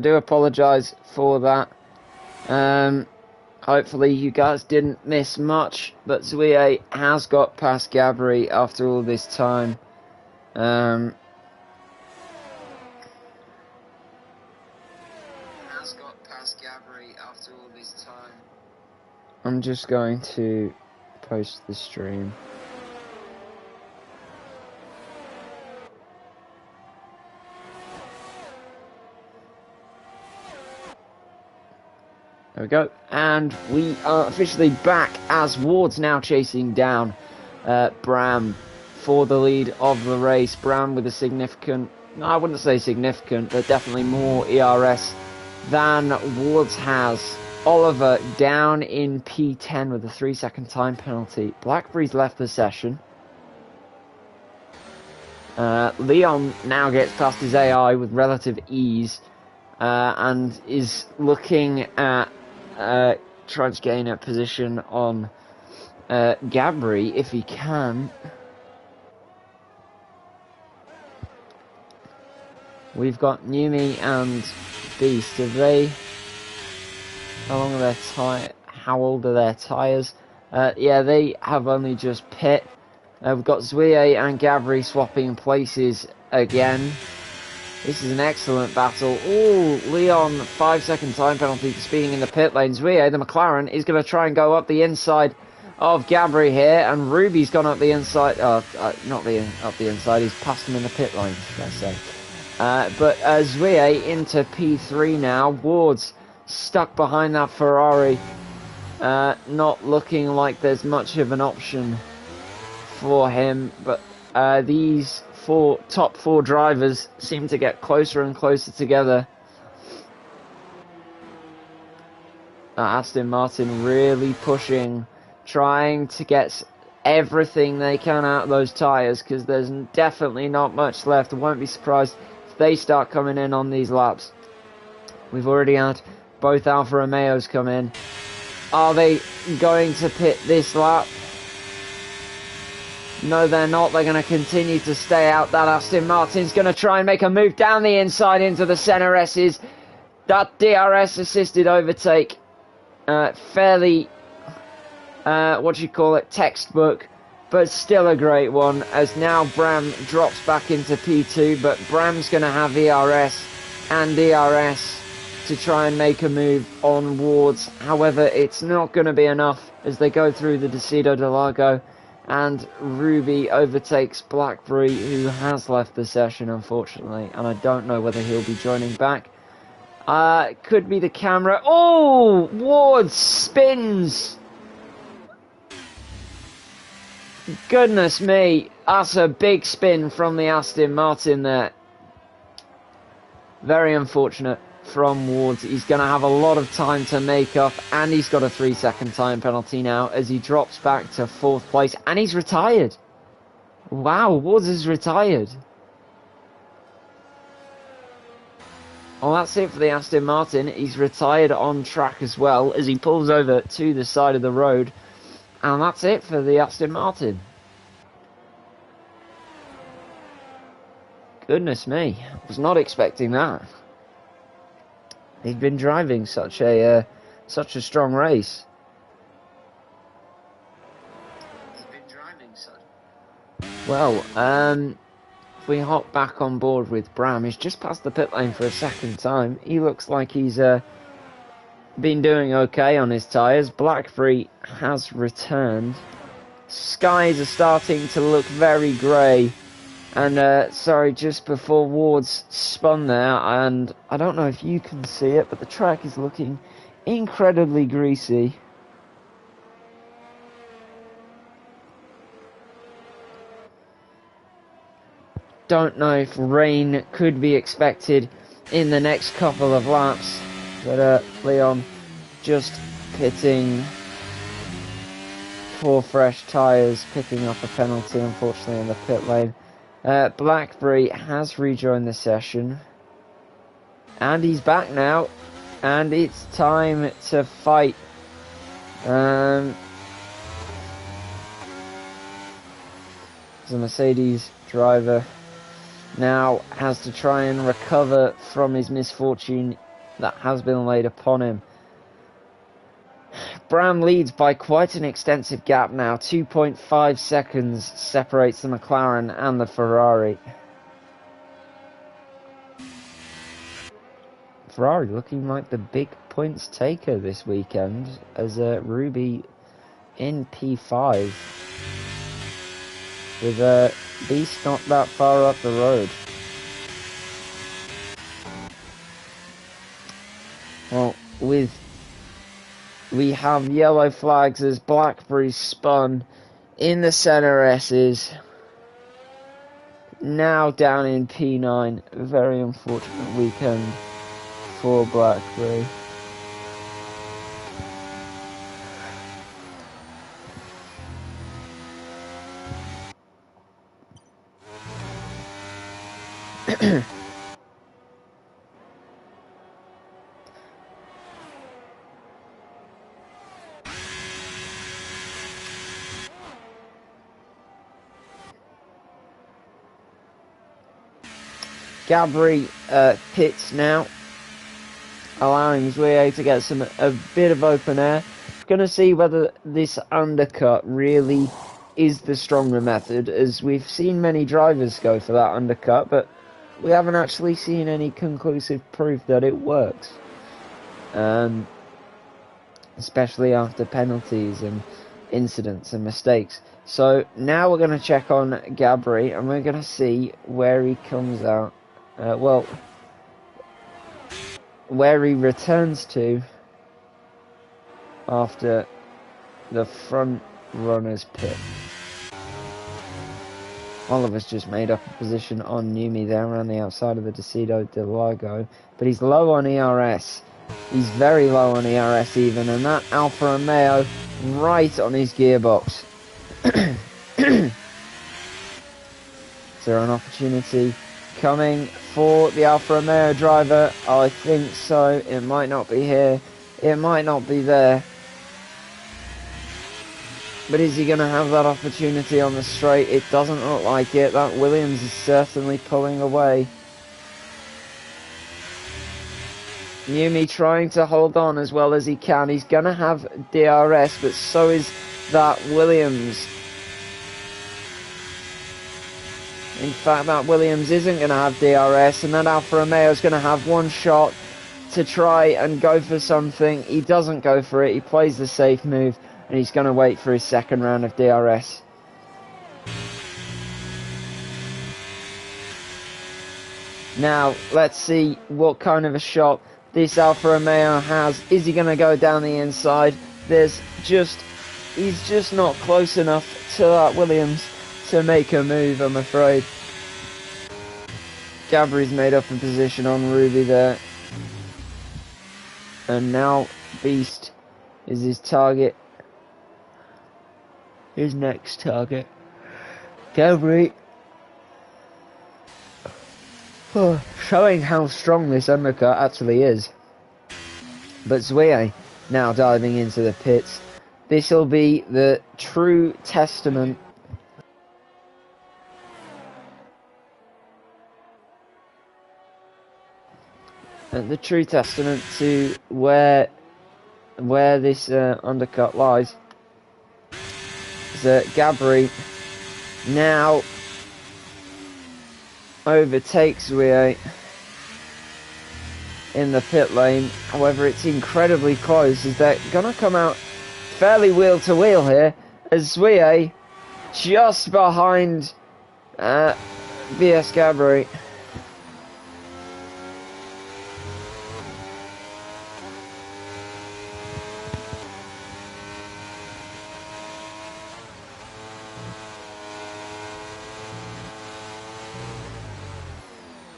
do apologise for that. Hopefully you guys didn't miss much, but Zouye has got past Gabri after all this time. I'm just going to post the stream. There we go, and we are officially back as Ward's now chasing down Bram for the lead of the race. Bram with a significant, I wouldn't say significant, but definitely more ERS than Ward's has. Oliver down in P10 with a 3-second time penalty. Blackberry's left the session. Leon now gets past his AI with relative ease and is looking at trying to gain a position on Gabri if he can. We've got Numi and Beast. Have they? How long are their tires? How old are their tires? Yeah, they have only just pit. We've got Zouye and Gabri swapping places again. This is an excellent battle. Oh, Leon, 5-second time penalty for speeding in the pit lane. Zouye, the McLaren, is going to try and go up the inside of Gabri here, and Ruby's gone up the inside. Not up the inside. He's passed him in the pit lane, should I say? But Zouye into P3 now. Ward's stuck behind that Ferrari, not looking like there's much of an option for him, but these top four drivers seem to get closer and closer together. Aston Martin really pushing, trying to get everything they can out of those tyres, because there's definitely not much left. I won't be surprised if they start coming in on these laps. We've already had both Alfa Romeos come in. Are they going to pit this lap? No, they're not. They're going to continue to stay out. That Aston Martin's going to try and make a move down the inside into the Senna S's. That DRS assisted overtake. Fairly, textbook, but still a great one, as now Bram drops back into P2, but Bram's going to have ERS and DRS to try and make a move on Wards. However, it's not going to be enough as they go through the Decido de Lago, and Ruby overtakes Blackberry, who has left the session, unfortunately, and I don't know whether he'll be joining back. Could be the camera. Oh! Wards spins! Goodness me, that's a big spin from the Aston Martin there. Very unfortunate from Wards. He's going to have a lot of time to make up, and he's got a 3-second time penalty now as he drops back to 4th place, and he's retired. Wow, Wards is retired. Well, that's it for the Aston Martin. He's retired on track as well as he pulls over to the side of the road, and that's it for the Aston Martin. Goodness me, I was not expecting that. He'd been driving such a strong race. Well, if we hop back on board with Bram, he's just passed the pit lane for a second time. He looks like he's been doing okay on his tyres. Blackberry has returned. Skies are starting to look very grey. And, sorry, just before Wards spun there, and I don't know if you can see it, but the track is looking incredibly greasy. Don't know if rain could be expected in the next couple of laps, but Leon just pitting for fresh tyres, picking up a penalty, unfortunately, in the pit lane. Blackberry has rejoined the session, and he's back now, and it's time to fight. The Mercedes driver now has to try and recover from his misfortune that has been laid upon him. Brown leads by quite an extensive gap now. 2.5 seconds separates the McLaren and the Ferrari. Ferrari looking like the big points taker this weekend, as Ruby in P5 with Beast not that far up the road. Well, we have yellow flags as Blackberry spun in the center S's. Now down in P9. A very unfortunate weekend for Blackberry. Gabri pits now, allowing Zouye to get a bit of open air. Going to see whether this undercut really is the stronger method, as we've seen many drivers go for that undercut, but we haven't actually seen any conclusive proof that it works. Especially after penalties and incidents and mistakes. So now we're going to check on Gabri, and we're going to see where he comes out. Where he returns to after the front runner's pit. Oliver's just made up a position on Numi there around the outside of the Decido de Largo, but he's low on ERS. He's very low on ERS even, and that Alfa Romeo right on his gearbox. Is there an opportunity coming for the Alfa Romeo driver? I think so. It might not be here. It might not be there. But is he going to have that opportunity on the straight? It doesn't look like it. That Williams is certainly pulling away. Numi trying to hold on as well as he can. He's going to have DRS, but so is that Williams. In fact, that Williams isn't going to have DRS, and that Alfa Romeo is going to have one shot to try and go for something. He doesn't go for it. He plays the safe move, and he's going to wait for his second round of DRS. Now, let's see what kind of a shot this Alfa Romeo has. Is he going to go down the inside? He's just not close enough to that Williams to make a move, I'm afraid. Gabri's made up a position on Ruby there. And now Beast is his target. His next target. Gabri. Showing how strong this undercut actually is. But Zouye now diving into the pits. This will be the true testament to where this undercut lies. So Gabri now overtakes Zouye in the pit lane. However, it's incredibly close, as they're going to come out fairly wheel to wheel here, as Zouye just behind VS Gabri.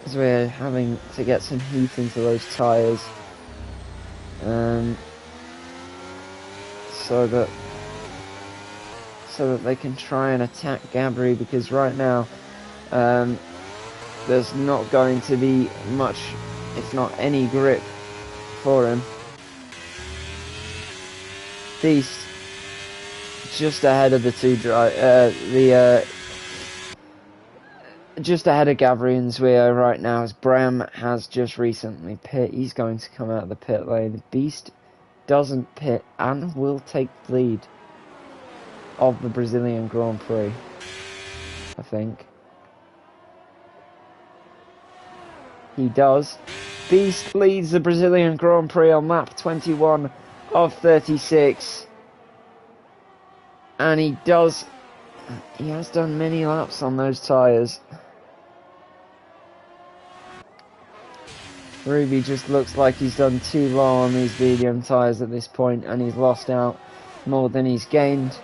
As we're having to get some heat into those tyres, so that they can try and attack Gabri, because right now there's not going to be much, if not any, grip for him. Beast just ahead of the just ahead of Gabri and Zwio right now, as Bram has just recently pit. He's going to come out of the pit lane. Beast doesn't pit and will take the lead of the Brazilian Grand Prix, I think. He does. Beast leads the Brazilian Grand Prix on lap 21 of 36. And he has done many laps on those tyres. Ruby just looks like he's done too low on these medium tyres at this point, and he's lost out more than he's gained.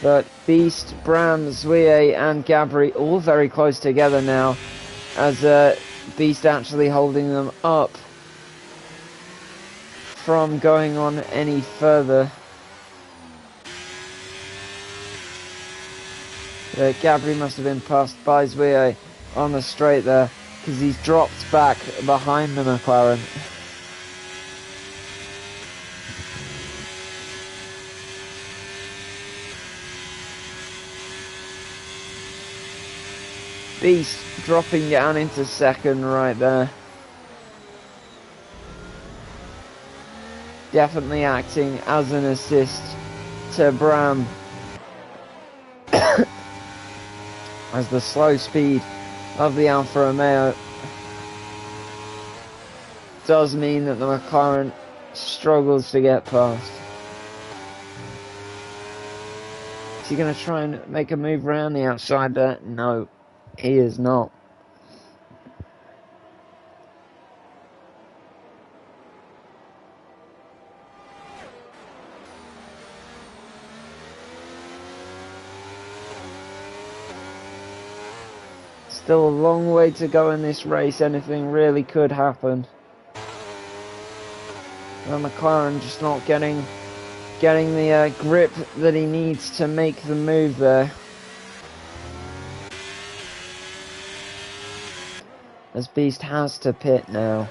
But Beast, Bram, Zwie and Gabri all very close together now, as Beast actually holding them up from going on any further. Gabri must have been passed by Zwie on the straight there, because he's dropped back behind the McLaren. Beast dropping down into second right there. Definitely acting as an assist to Bram. As the slow speed of the Alfa Romeo does mean that the McLaren struggles to get past. Is he going to try and make a move around the outside there? No. He is not. Still a long way to go in this race. Anything really could happen. The McLaren just not getting the grip that he needs to make the move there. As Beast has to pit now.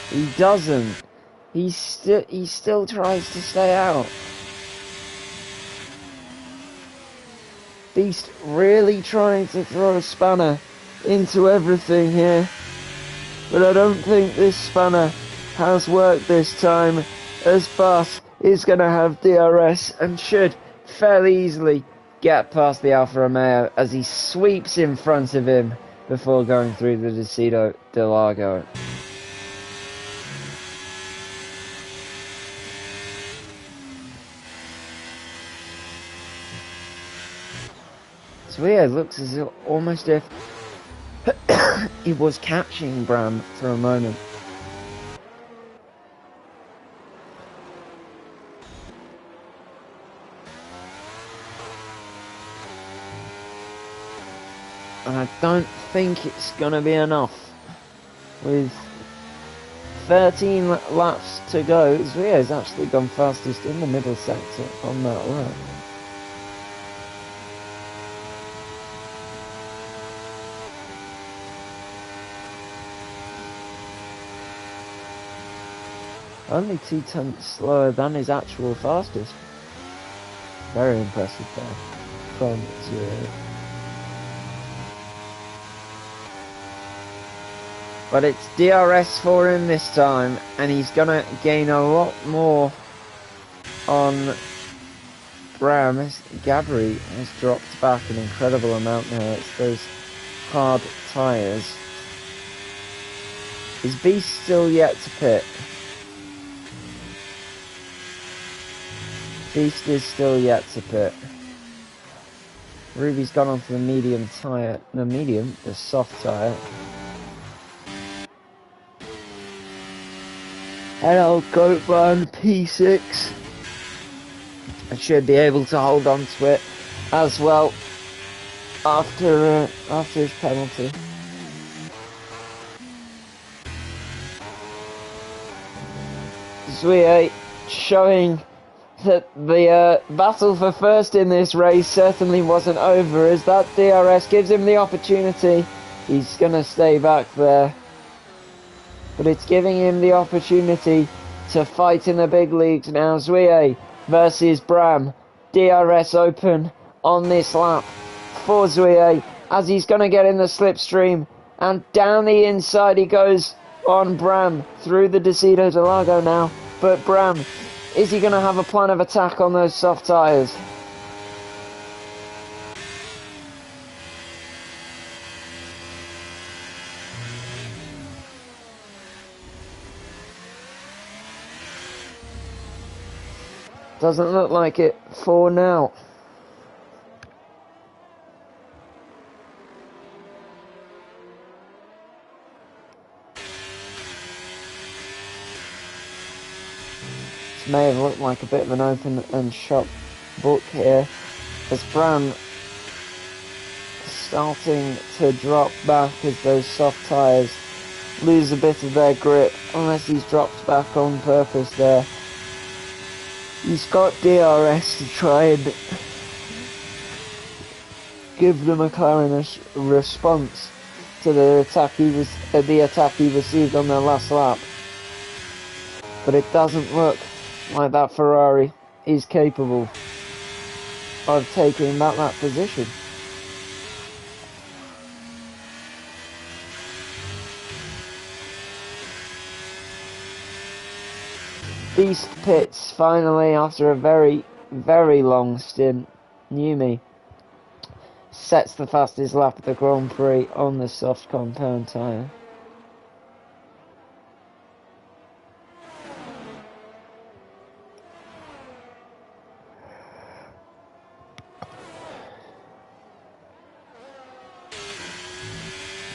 He doesn't. He still tries to stay out. Beast really trying to throw a spanner into everything here. But I don't think this spanner has worked this time, as Bas is going to have DRS and should fairly easily get past the Alfa Romeo as he sweeps in front of him before going through the Decido del Lago. Zwie looks as if almost if he was catching Bram for a moment. And I don't think it's going to be enough. With 13 laps to go, Zwie has actually gone fastest in the middle sector on that lap. Only 2 tenths slower than his actual fastest. Very impressive there from Zwie. But it's DRS for him this time, and he's going to gain a lot more on Bram. Gabri has dropped back an incredible amount now. It's those hard tyres. Is Beast still yet to pit? Beast is still yet to pit. Ruby's gone onto the medium tyre. The soft tyre. Hello, Goatburn P6. I should be able to hold on to it as well after his penalty. Zwie showing that the battle for first in this race certainly wasn't over, as that DRS gives him the opportunity. He's going to stay back there. But it's giving him the opportunity to fight in the big leagues now. Zouye versus Bram. DRS open on this lap for Zouye as he's going to get in the slipstream. And down the inside he goes on Bram through the Decido de Lago now. But Bram, is he going to have a plan of attack on those soft tyres? Doesn't look like it for now. This may have looked like a bit of an open and shut book here, as Bram starting to drop back as those soft tyres lose a bit of their grip, unless he's dropped back on purpose there. He's got DRS to try and give the McLaren a response to the attack he received on their last lap. But it doesn't look like that Ferrari is capable of taking that position. Beast pits finally after a very, very long stint. Newmy sets the fastest lap of the Grand Prix on the soft compound tyre.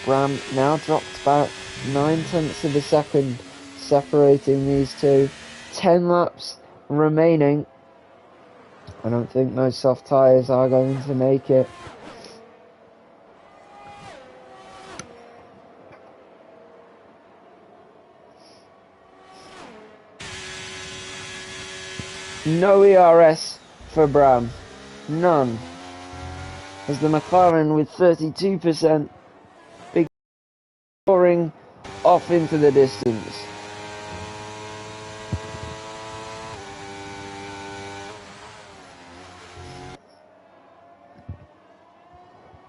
Bram now dropped back 9/10 of a second, separating these two. 10 laps remaining. I don't think those soft tyres are going to make it. No ERS for Bram. None. As the McLaren with 32% big soaring off into the distance.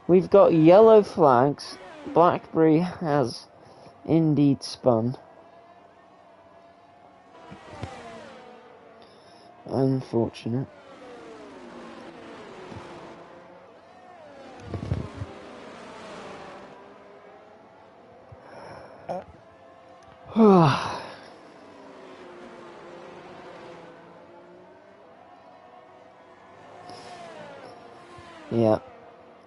We've got yellow flags. Blackberry has indeed spun. Unfortunate. Yeah.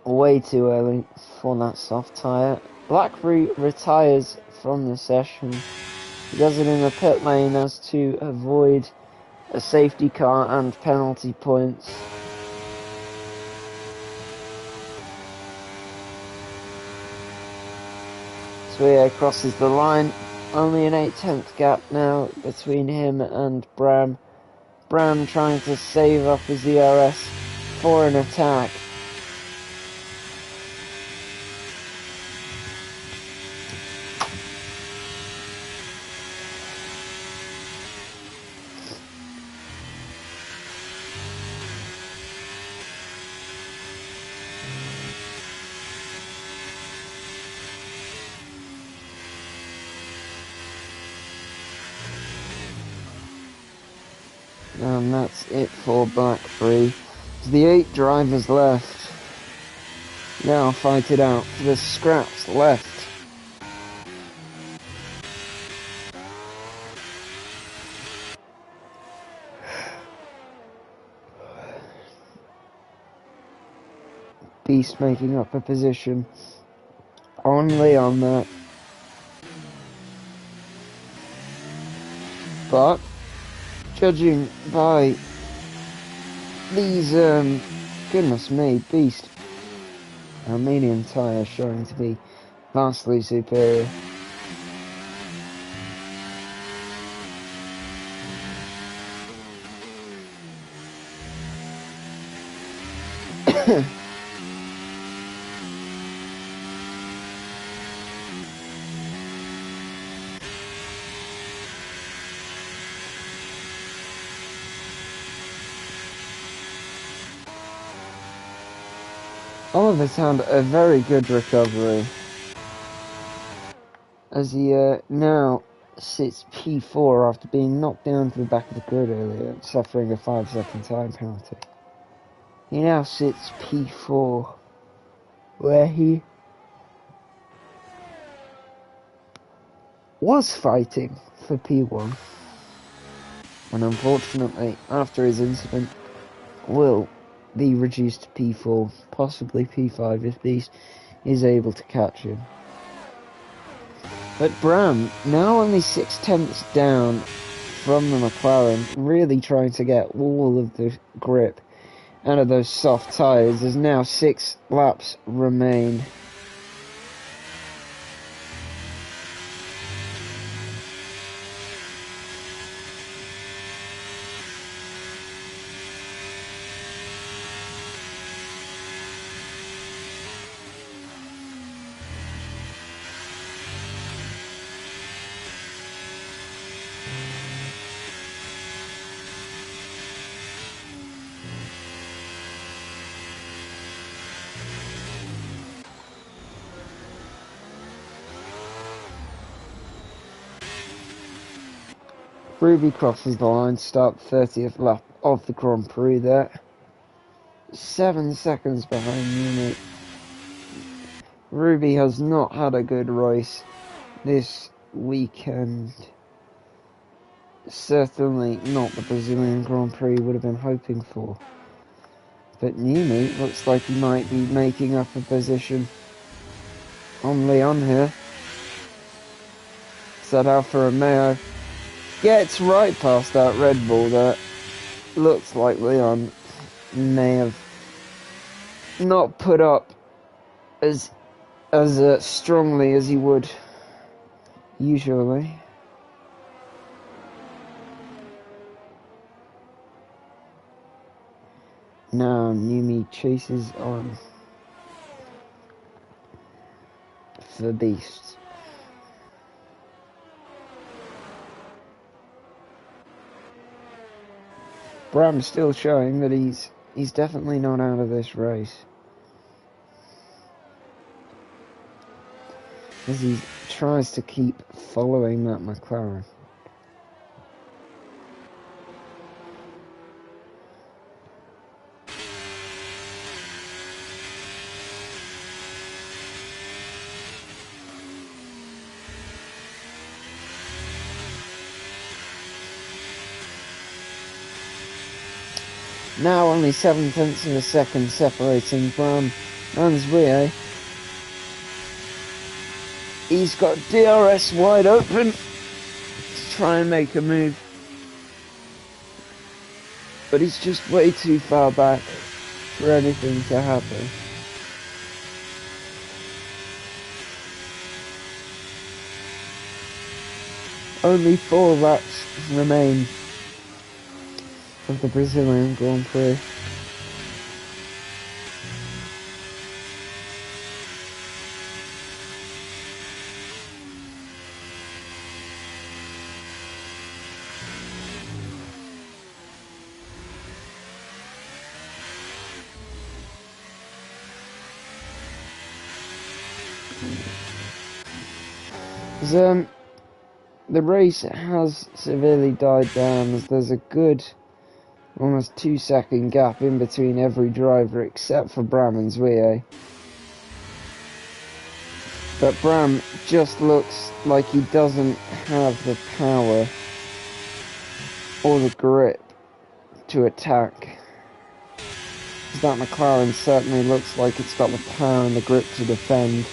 Way too early for that soft tyre. Blackberry retires from the session. He does it in the pit lane as to avoid a safety car and penalty points. Zouye crosses the line. Only an 8/10 gap now between him and Bram. Bram trying to save up his ERS for an attack. And that's it for Blackberry. The 8 drivers left. Now fight it out for the scraps left. Beast making up a position on Leon there. But judging by these, goodness me, Beast Armenian tyres showing to be vastly superior. Oliver's had a very good recovery, as he now sits P4 after being knocked down to the back of the grid earlier, suffering a 5-second time penalty. He now sits P4, where he was fighting for P1, and unfortunately, after his incident, will be reduced to P4, possibly P5 if Beast is able to catch him. But Bram, now only 6/10 down from the McLaren, really trying to get all of the grip out of those soft tyres, as now 6 laps remain. Ruby crosses the line to start the 30th lap of the Grand Prix there. 7 seconds behind Newey. Ruby has not had a good race this weekend. Certainly not the Brazilian Grand Prix would have been hoping for. But Newey looks like he might be making up a position on Leon here. Set Alfa Romeo gets right past that Red Bull there. Looks like Leon may have not put up as strongly as he would usually. Now Newey chases on for Beast. Bram's still showing that he's definitely not out of this race, as he tries to keep following that McLaren. Now only 7/10 of a second separating Bram and Zwie. He's got DRS wide open to try and make a move, but he's just way too far back for anything to happen. Only 4 laps remain of the Brazilian Grand Prix. The race has severely died down, as there's a good almost 2-second gap in between every driver except for Bram and Zwie. But Bram just looks like he doesn't have the power or the grip to attack. That McLaren certainly looks like it's got the power and the grip to defend.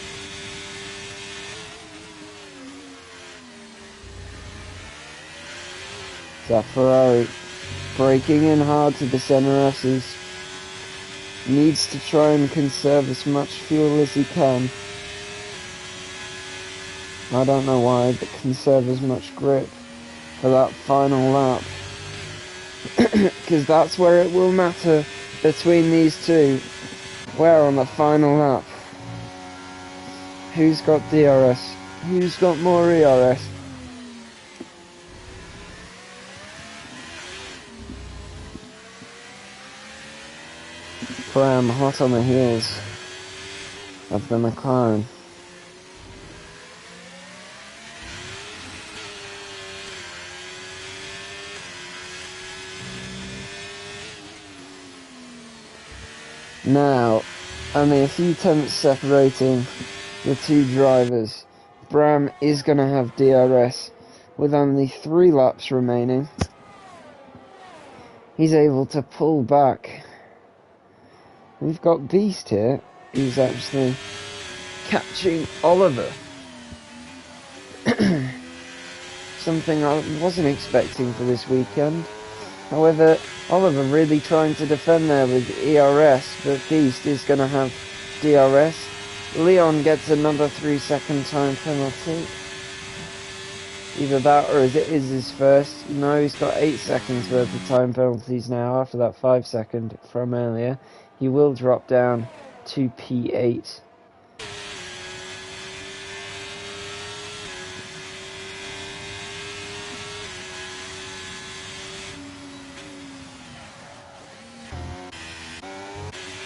That Ferrari breaking in hard to the center S's. Needs to try and conserve as much fuel as he can. I don't know why, but conserve as much grip for that final lap. Because that's where it will matter between these two. Where on the final lap? Who's got DRS? Who's got more ERS? Bram hot on the heels of the McLaren. Now, only a few tenths separating the two drivers. Bram is going to have DRS with only 3 laps remaining. He's able to pull back. We've got Beast here, who's actually catching Oliver. Something I wasn't expecting for this weekend. However, Oliver really trying to defend there with ERS, but Beast is going to have DRS. Leon gets another 3-second time penalty. Either that or is it his first? No, he's got 8 seconds worth of time penalties now after that 5-second from earlier. He will drop down to P8.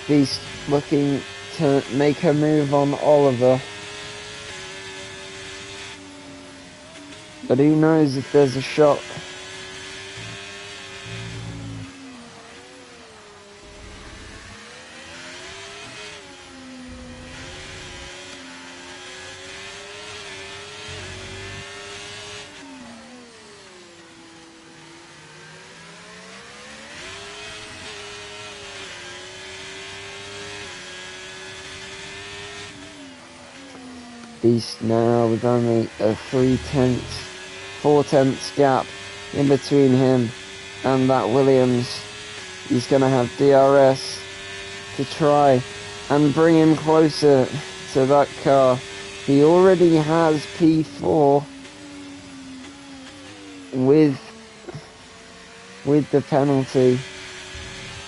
Beast looking to make a move on Oliver. But who knows if there's a shock. Beast now with only a 4/10 gap in between him and that Williams. He's going to have DRS to try and bring him closer to that car. He already has P4 with the penalty,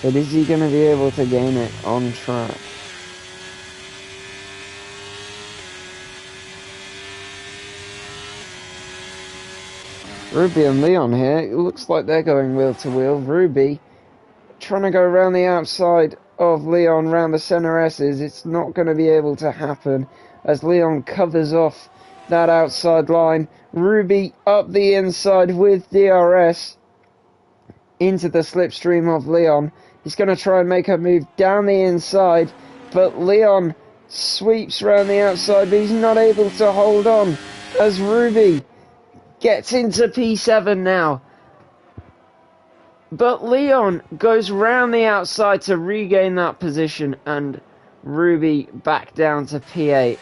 but is he going to be able to gain it on track? Ruby and Leon here, it looks like they're going wheel to wheel. Ruby trying to go around the outside of Leon, round the center S's. It's not going to be able to happen as Leon covers off that outside line. Ruby up the inside with DRS into the slipstream of Leon. He's going to try and make a move down the inside, but Leon sweeps round the outside, but he's not able to hold on as Ruby gets into P7 now. But Leon goes round the outside to regain that position, and Ruby back down to P8.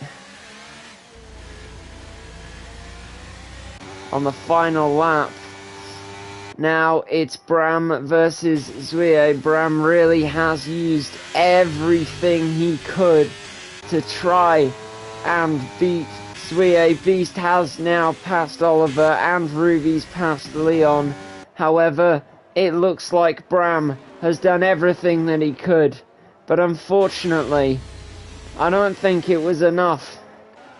On the final lap, now it's Bram versus Zwie. Bram really has used everything he could to try and beat Zwie. Beast has now passed Oliver and Ruby's passed Leon. However, it looks like Bram has done everything that he could. But unfortunately, I don't think it was enough.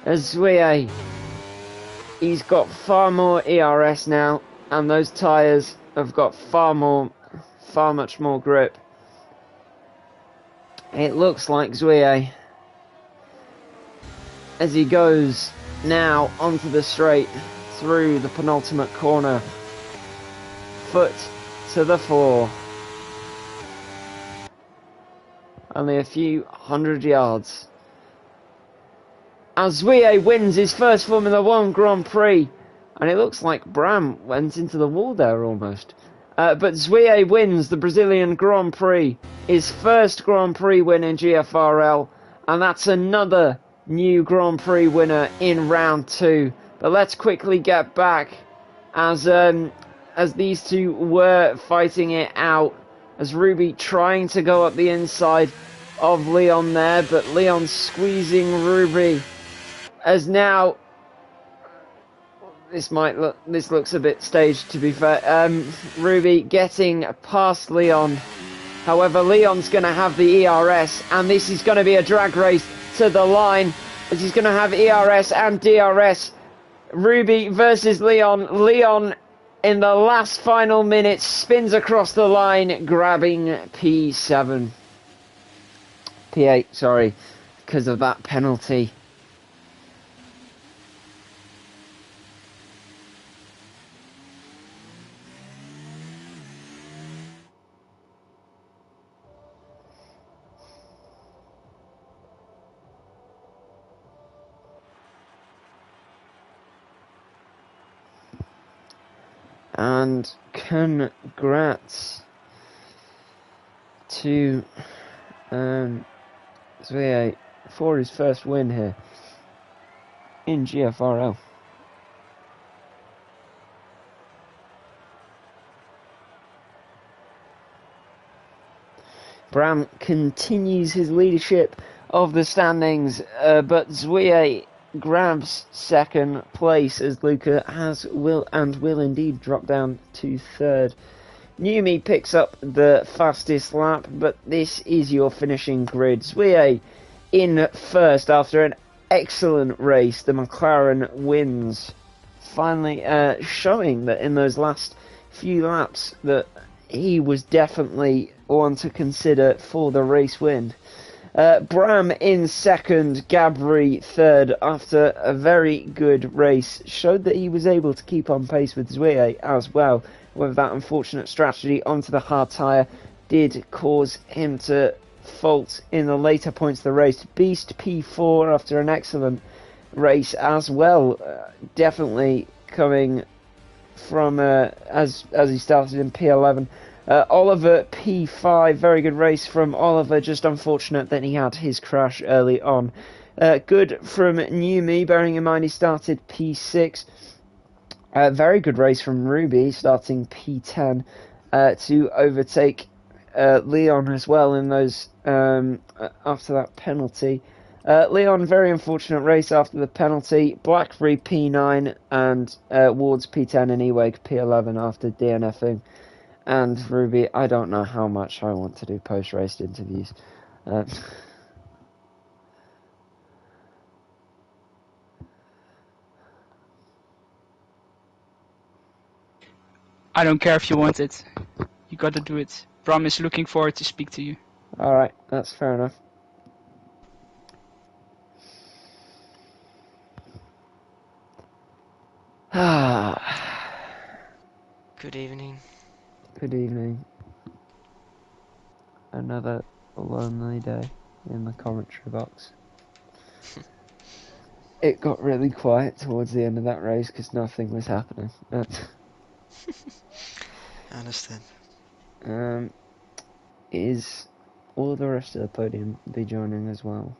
As Zwie, he's got far more ERS now, and those tyres have got far much more grip. It looks like Zwie, as he goes now onto the straight through the penultimate corner, foot to the floor. Only a few hundred yards. As Zwie wins his first Formula 1 Grand Prix, and it looks like Bram went into the wall there almost. But Zwie wins the Brazilian Grand Prix, his first Grand Prix win in GFRL, and that's another new Grand Prix winner in round 2. But let's quickly get back as these two were fighting it out, as Ruby trying to go up the inside of Leon there, but Leon squeezing Ruby. As now, this looks a bit staged to be fair. Ruby getting past Leon. However, Leon's going to have the ERS, and this is going to be a drag race to the line, as he's going to have ERS and DRS. Ruby versus Leon. Leon, in the last final minutes, spins across the line, grabbing P8, sorry. because of that penalty. And congrats to Zwie for his first win here in GFRL. Bram continues his leadership of the standings, but Zwie grabs second place as Luca will indeed drop down to third. Numi picks up the fastest lap, but this is your finishing grid. Zwie in first after an excellent race. The McLaren wins, finally showing that in those last few laps that he was definitely one to consider for the race win. Bram in second, Gabri third after a very good race. Showed that he was able to keep on pace with Zwie as well. With that unfortunate strategy onto the hard tyre did cause him to fault in the later points of the race. Beast P4 after an excellent race as well. Definitely coming from as he started in P11. Oliver P5, very good race from Oliver, just unfortunate that he had his crash early on. Good from Numi, bearing in mind he started P6. Very good race from Ruby, starting P10 to overtake Leon as well in those after that penalty. Leon, very unfortunate race after the penalty. Blackberry P9 and Ward's P10 and Eweg P11 after DNFing. And Ruby, I don't know how much I want to do post-race interviews. I don't care if you want it. You gotta do it. Bram is looking forward to speak to you. Alright, that's fair enough. Good evening. Good evening. Another lonely day in the commentary box. It got really quiet towards the end of that race because nothing was happening. I understand. Is all the rest of the podium be joining as well?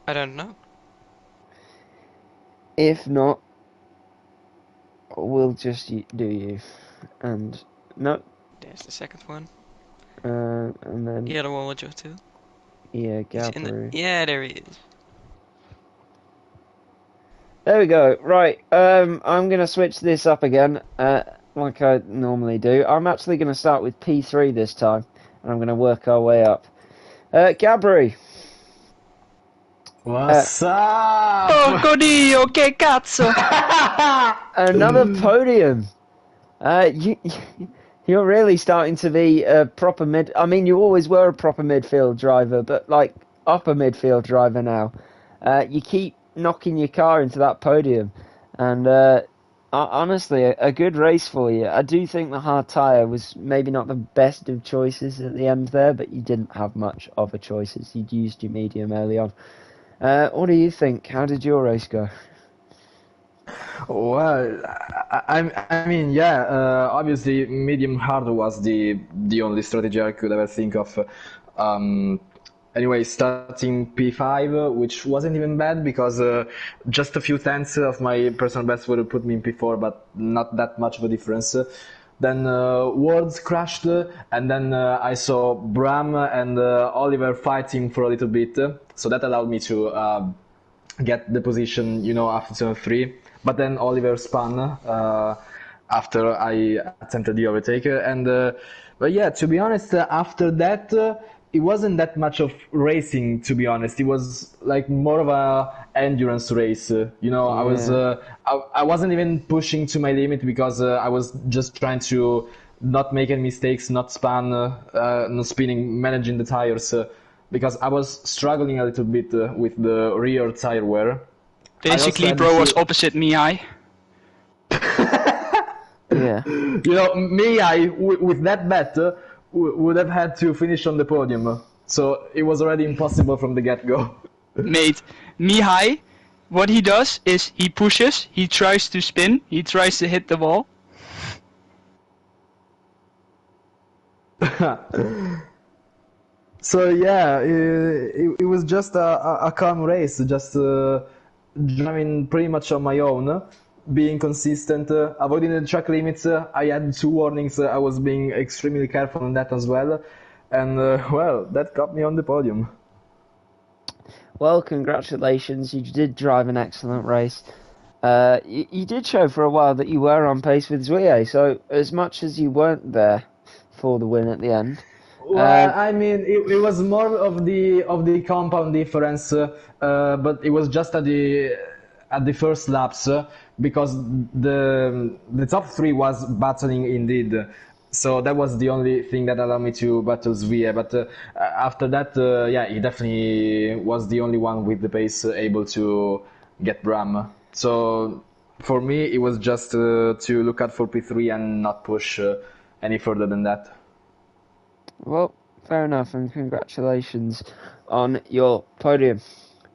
I don't know. If not, we'll just do you. And no. There's the second one. And then The other one will join too. yeah, Gabri. Yeah, there he is. There we go. Right. I'm gonna switch this up again, like I normally do. I'm actually gonna start with P3 this time, and I'm gonna work our way up. Gabri. What's up? Oh, Dio, che cazzo! Another podium. You're really starting to be a proper mid. I mean, you always were a proper midfield driver, but like upper midfield driver now. You keep knocking your car into that podium, and honestly, a good race for you. I do think the hard tyre was maybe not the best of choices at the end there, but you didn't have much of a choices. You'd used your medium early on. What do you think? How did your race go? Well, I mean, yeah. Obviously, medium hard was the only strategy I could ever think of. Anyway, starting P5, which wasn't even bad because just a few tenths of my personal best would have put me in P4, but not that much of a difference. Then Worlds crashed, and then I saw Bram and Oliver fighting for a little bit, so that allowed me to get the position, after turn 3. But then Oliver spun after I attempted the overtake, and but yeah, to be honest, after that it wasn't that much of racing. To be honest, it was like more of a endurance race. Yeah. I wasn't even pushing to my limit because I was just trying to not make any mistakes, not spinning, managing the tires. because I was struggling a little bit with the rear tire wear. Basically, had bro to- was opposite Mihai. Yeah. You know, me, with that bet, would have had to finish on the podium. So it was already impossible from the get-go. Mate, Mihai, what he does is he pushes, he tries to spin, he tries to hit the wall. So yeah, it was just a calm race, just driving pretty much on my own, being consistent, avoiding the track limits. I had 2 warnings. I was being extremely careful on that as well, and well, that got me on the podium. Well, congratulations. You did drive an excellent race. You did show for a while that you were on pace with Zwie, so as much as you weren't there for the win at the end. Well, I mean, it was more of the compound difference, but it was just at the first laps, because the top 3 was battling indeed. So that was the only thing that allowed me to battle Zwie. But after that, yeah, he definitely was the only one with the pace able to get Bram. So for me, it was just to look out for P3 and not push any further than that. Well, fair enough, and congratulations on your podium.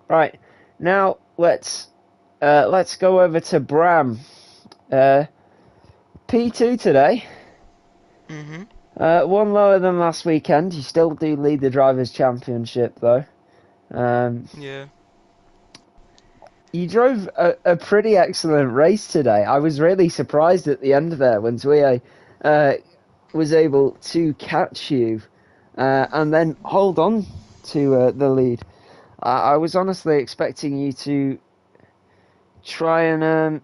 Right, now let's go over to Bram. P2 today. Mm-hmm. One lower than last weekend. You still do lead the Drivers' Championship, though. Yeah. You drove a pretty excellent race today. I was really surprised at the end there when Zwie was able to catch you and then hold on to the lead. I was honestly expecting you to try and...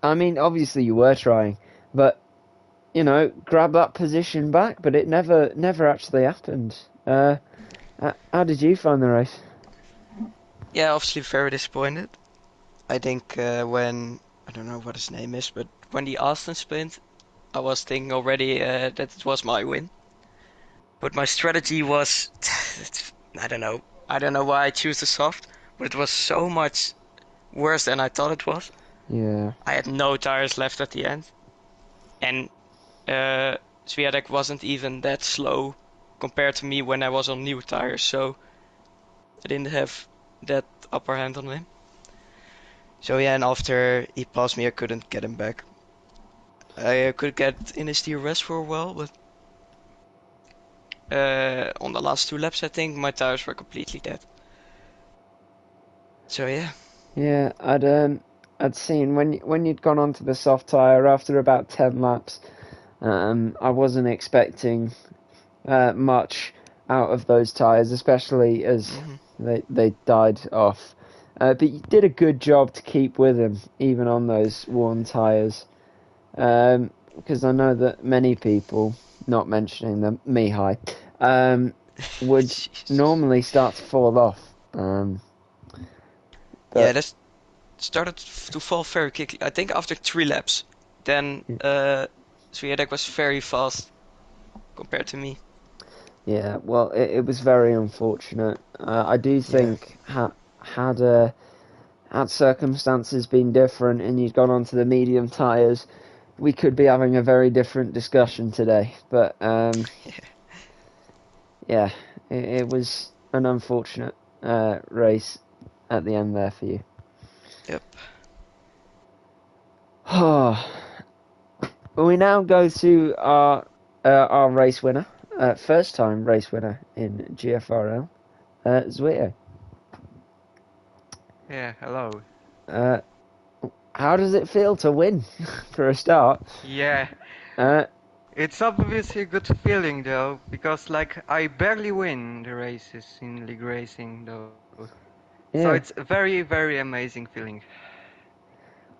I mean, obviously you were trying, but, you know, grab that position back, but it never actually happened. How did you find the race? Yeah, obviously very disappointed. I think when, I don't know what his name is, but when the Austin sprint, I was thinking already that it was my win. But my strategy was, I don't know. I don't know why I choose the soft, but it was so much worse than I thought it was. Yeah. I had no tires left at the end. And Swiatek wasn't even that slow compared to me when I was on new tires, so I didn't have that upper hand on him. So yeah, and after he passed me, I couldn't get him back. I could get in his DRS for a while, but on the last 2 laps, I think my tires were completely dead. So yeah. Yeah, I'd seen when you'd gone onto the soft tire after about 10 laps. I wasn't expecting much out of those tires, especially as they died off. But you did a good job to keep with them, even on those worn tires. Because I know that many people, not mentioning them, Mihai, would Jesus. normally start to fall off. Yeah, that started to fall very quickly. I think after 3 laps, then Swiatek was very fast compared to me. Yeah, well, it was very unfortunate. I do think had circumstances been different and you'd gone onto the medium tyres, we could be having a very different discussion today. But yeah, it was an unfortunate race at the end there for you. Yep. We now go to our race winner, first time race winner in GFRL, Zwie. Yeah, hello. How does it feel to win for a start? Yeah, it's obviously a good feeling though, because like I barely win the races in league racing though. So Yeah. it's a very, very amazing feeling.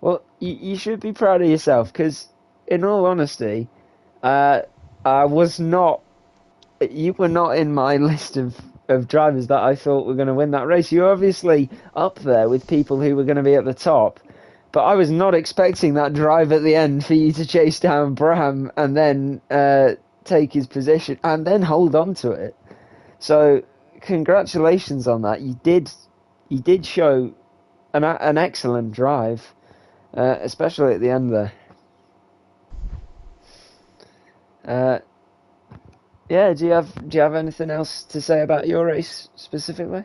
Well, you should be proud of yourself, because in all honesty, I was not. You were not in my list of drivers that I thought were going to win that race. You're obviously up there with people who were going to be at the top, but I was not expecting that drive at the end for you to chase down Bram and then take his position and then hold on to it. So congratulations on that. You did show an excellent drive, especially at the end there. Yeah, do you have anything else to say about your race specifically?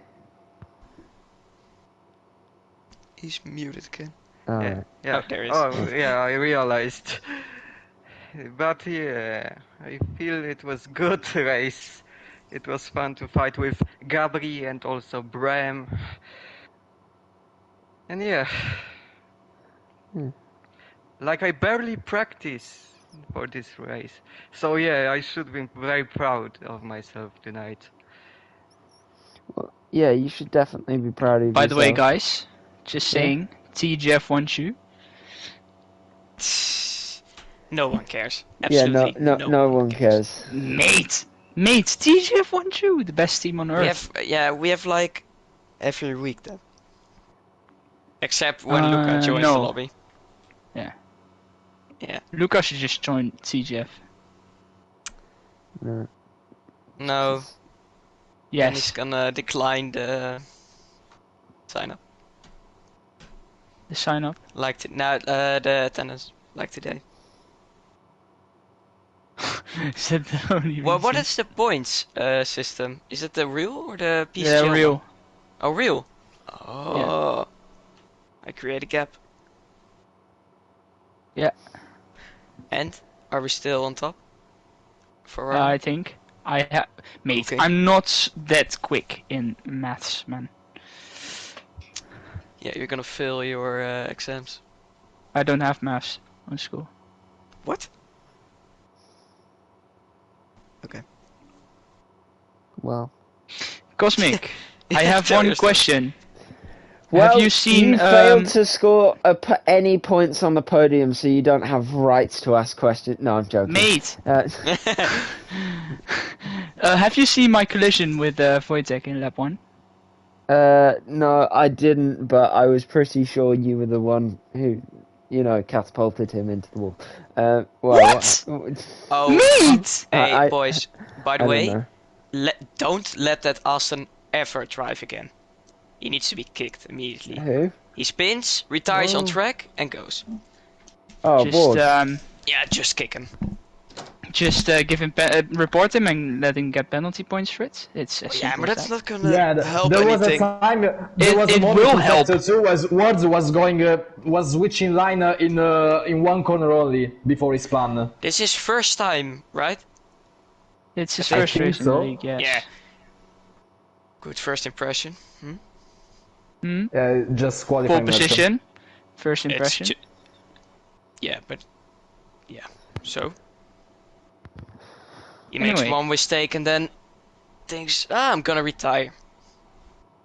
He's muted again. Yeah. Oh, there he is. Oh, yeah, I realized. But yeah, I feel it was good race. It was fun to fight with Gabri and also Bram. And yeah, like I barely practice for this race. So yeah, I should be very proud of myself tonight. Well, yeah, you should definitely be proud of By yourself. the way, guys, just Yeah. saying, TGF wants you. No one cares. Yeah, Absolutely no one cares. Mate, TGF wants you. The best team on earth. We have like every week then. Except when Luca joins no. the lobby. Yeah. Yeah. Luca should just join TGF. No. No. And he's Yes. gonna decline the sign up. The sign up. Like the attendance. Like today. Is that the only Well, what reason? is the points system? Is it the real or the PCL? Yeah, real. one? Oh, real. Oh. I create a gap. Yeah. And are we still on top? For I think. Mate, Okay. I'm not that quick in maths, man. yeah, you're gonna fail your exams. I don't have maths on school. What? Okay. Well. Cosmic, I have Tell one your story. question. Well, Have you seen? You failed to score any points on the podium, so you don't have rights to ask questions. No, I'm joking. Mate, have you seen my collision with Wojtek in lap 1? No, I didn't, but I was pretty sure you were the one who, catapulted him into the wall. Well, What? Oh, Mate! hey boys. By the I don't way, know. don't let that Aston ever drive again. He needs to be kicked immediately. Who? He spins, retires on Oh. track, and goes. Oh, Just board. Yeah, just kick him. give him report him and let him get penalty points for it. It's as Yeah, simple but as that's that. not gonna Yeah, help there was anything. a time. There was a It moment will in help. Sector 2 was Words was switching line in one corner only before he spun. This is first time, right? It's his I first think race in so. the league, yes. Yeah. Good first impression. Just Pole qualifying. position, first It's impression. yeah, but yeah. So he makes Anyway. one mistake and then thinks, I'm gonna retire.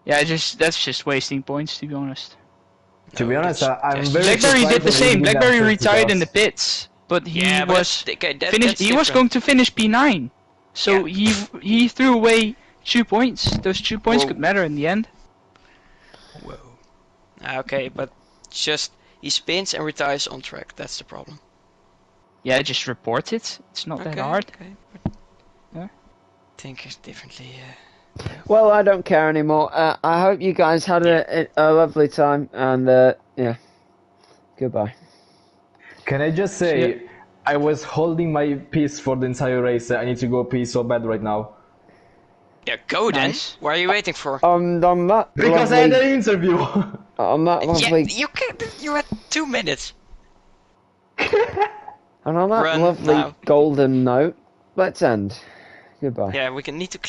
Yeah, that's just wasting points, to be honest. To be No, honest, that's I'm just- very Blackberry surprised did the when he same. did that Blackberry safety retired in the cars. pits, but he Yeah, but was that's finished. He was different. going to finish P9, so Yeah. he threw away 2 points. Those 2 points Whoa. could matter in the end. Whoa. Okay, but just he spins and retires on track. That's the problem. Yeah, just report it. It's not that hard. Okay. But Yeah. think differently. Well, I don't care anymore. I hope you guys had a lovely time, and yeah, goodbye. Can I just say, I was holding my peace for the entire race. I need to go pee so bad right now. Yeah, go then. Nice. What are you waiting for? On that Because I had an interview. on that Yeah, lovely, you can. You had 2 minutes. and on that Run lovely now. golden note, let's end. Goodbye. Yeah, we can need to.